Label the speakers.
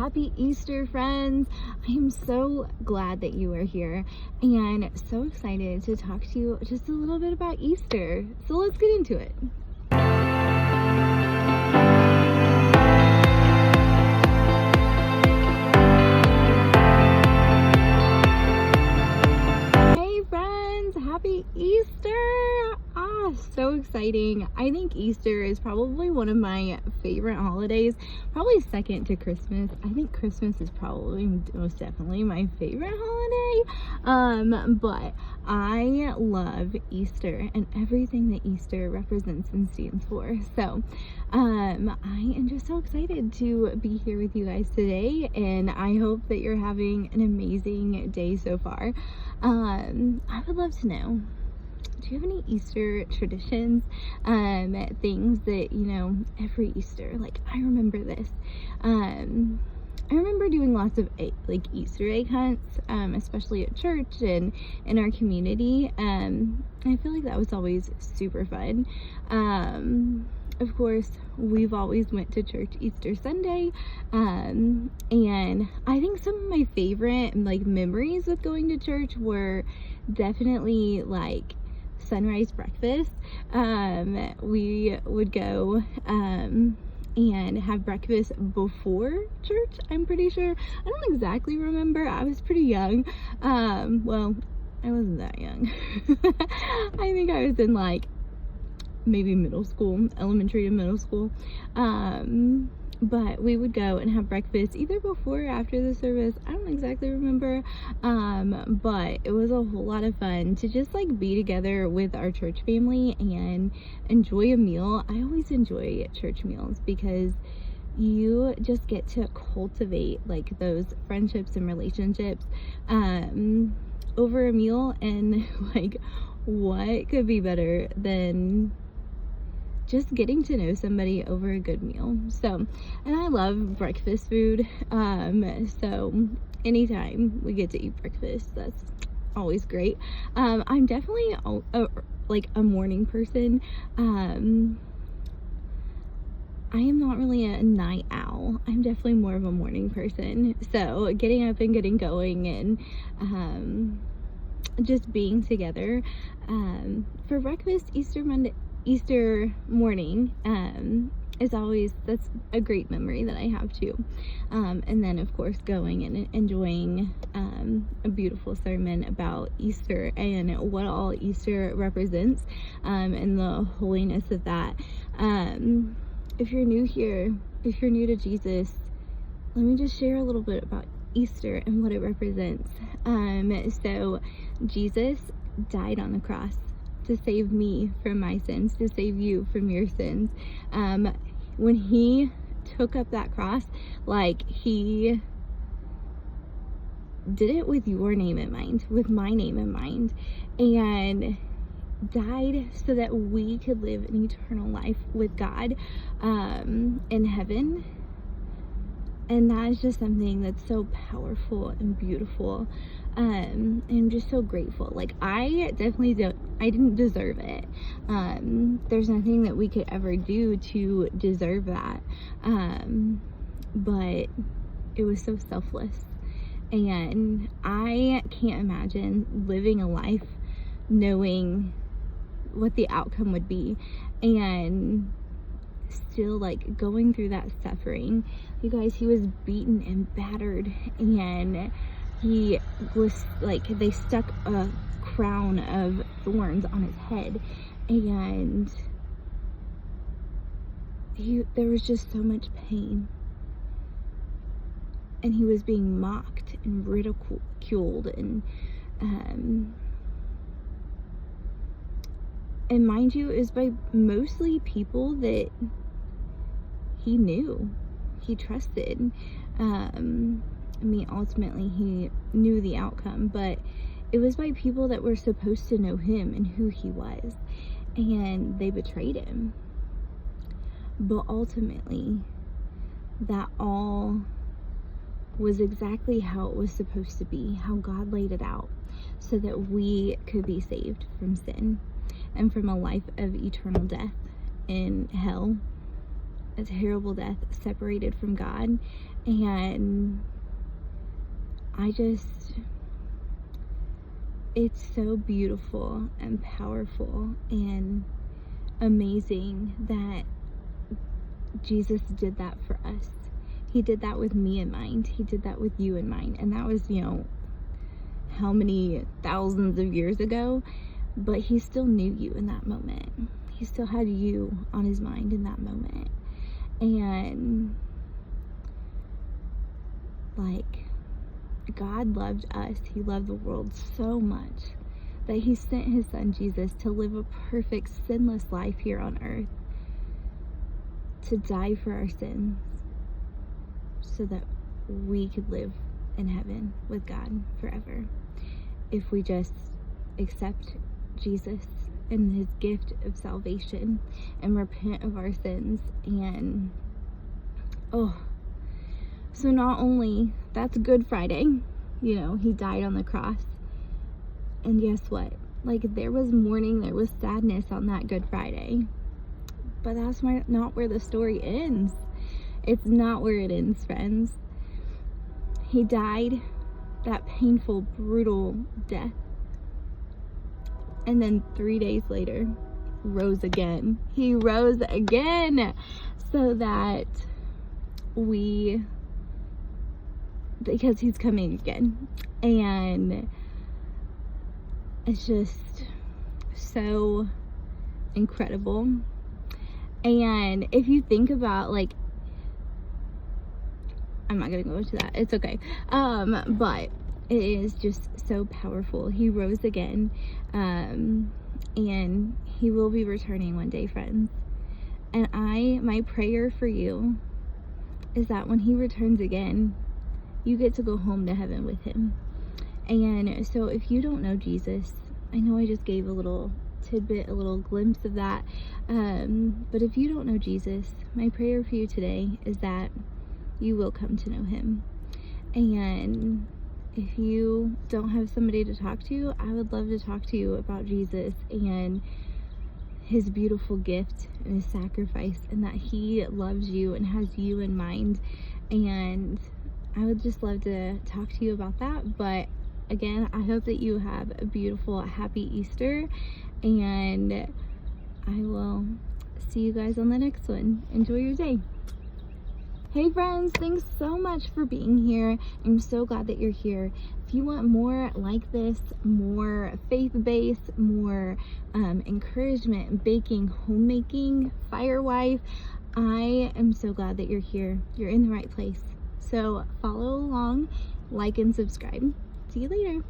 Speaker 1: Happy Easter, friends. I am so glad that you are here and so excited to talk to you just a little bit about Easter. So let's get into it. Hey friends, happy Easter. So exciting. I think Easter is probably one of my favorite holidays, probably second to Christmas. I think Christmas is probably most definitely my favorite holiday. But I love Easter and everything that Easter represents and stands for. So I am just so excited to be here with you guys today, and I hope that you're having an amazing day so far. I would love to know, do you have any Easter traditions, things that, every Easter, like I remember this, I remember doing lots of Easter egg hunts, especially at church and in our community. I feel like that was always super fun. Of course, we've always went to church Easter Sunday, and I think some of my favorite memories with going to church were definitely sunrise breakfast. We would go and have breakfast before church, I'm pretty sure. I don't exactly remember. I was pretty young. Well, I wasn't that young. I think I was in maybe middle school, elementary to middle school. But we would go and have breakfast either before or after the service. I don't exactly remember, but it was a whole lot of fun to just be together with our church family and enjoy a meal. I always enjoy church meals because you just get to cultivate those friendships and relationships over a meal, and what could be better than just getting to know somebody over a good meal. So, and I love breakfast food. So anytime we get to eat breakfast, that's always great. I'm definitely a morning person. I am not really a night owl. I'm definitely more of a morning person. So getting up and getting going and just being together for breakfast Easter morning is always, that's a great memory that I have too. And then of course going and enjoying a beautiful sermon about Easter and what all Easter represents, and the holiness of that. If you're new here, if you're new to Jesus, let me just share a little bit about Easter and what it represents. So Jesus died on the cross to save me from my sins, to save you from your sins. When he took up that cross, he did it with your name in mind, with my name in mind, and died so that we could live an eternal life with God in heaven. And that is just something that's so powerful and beautiful. And I'm just so grateful. I didn't deserve it. There's nothing that we could ever do to deserve that. But it was so selfless. And I can't imagine living a life knowing what the outcome would be and still going through that suffering. You guys, he was beaten and battered, and he was they stuck a crown of thorns on his head, and there was just so much pain, and he was being mocked and ridiculed and mind you, it was by mostly people that he knew, he trusted. Ultimately he knew the outcome, but it was by people that were supposed to know him and who he was, and they betrayed him. But ultimately, that all was exactly how it was supposed to be, how God laid it out, so that we could be saved from sin and from a life of eternal death in hell, a terrible death, separated from God, And it's so beautiful and powerful and amazing that Jesus did that for us. He did that with me in mind. He did that with you in mind. And that was, how many thousands of years ago, but he still knew you in that moment. He still had you on his mind in that moment. And God loved us. He loved the world so much that he sent his son Jesus to live a perfect, sinless life here on earth, to die for our sins so that we could live in heaven with God forever. If we just accept Jesus and his gift of salvation and repent of our sins. And so not only that's Good Friday, he died on the cross, and guess what, there was mourning, there was sadness on that Good Friday, but that's not where the story ends. It's not where it ends, friends. He died that painful, brutal death, and then 3 days later rose again. He rose again so that because he's coming again. And it's just so incredible. And if you think about, I'm not gonna go into that, it's okay, but it is just so powerful. He rose again, and he will be returning one day, friends. And my prayer for you is that when he returns again, you get to go home to heaven with him. And so if you don't know Jesus, I know I just gave a little tidbit, a little glimpse of that, but if you don't know Jesus, my prayer for you today is that you will come to know him. And if you don't have somebody to talk to, I would love to talk to you about Jesus and his beautiful gift and his sacrifice, and that he loves you and has you in mind. And I would just love to talk to you about that. But again, I hope that you have a beautiful, happy Easter, and I will see you guys on the next one. Enjoy your day. Hey friends, thanks so much for being here. I'm so glad that you're here. If you want more like this, more faith-based, more encouragement, baking, homemaking, fire wife, I am so glad that you're here. You're in the right place. So follow along, like, and subscribe. See you later.